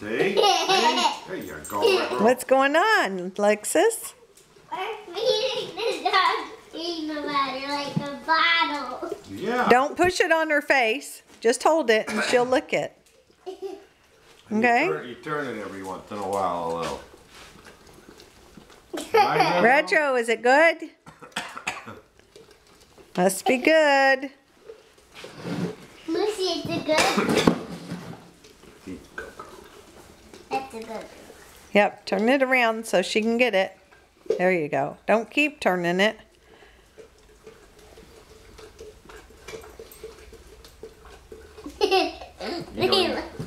See? See? There you go. What's going on, Lexus? We're feeding the dog peanut butter like a bottle. Yeah. Don't push it on her face. Just hold it and she'll lick it. Okay? You turn it every once in a while a little. Retro, is it good? Must be good. Lucy, it's a good. That's a good girl. Yep, turn it around so she can get it. There you go. Don't keep turning it.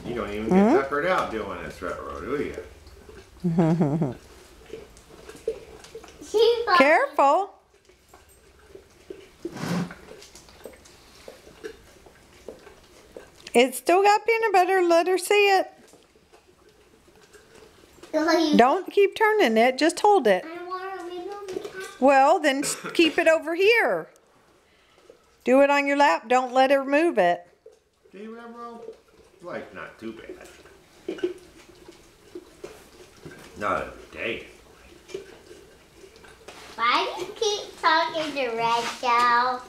You don't even get tuckered out doing this, Retro, do you? Careful. It's still got peanut butter. Let her see it. Don't keep turning it. Just hold it. I want to remove the cat. Well, then keep it over here. Do it on your lap. Don't let her move it. See, Retro? Like, not too bad. Not a day. Why do you keep talking to Red Show?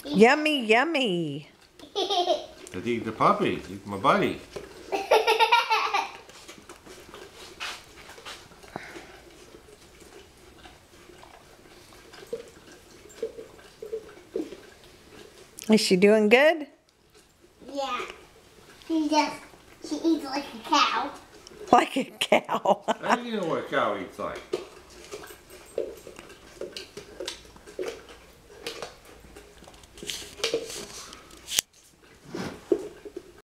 Yummy, yummy. To eat the puppy. He's my buddy. Is she doing good? Yeah. She eats like a cow. Like a cow. How do you know what a cow eats like?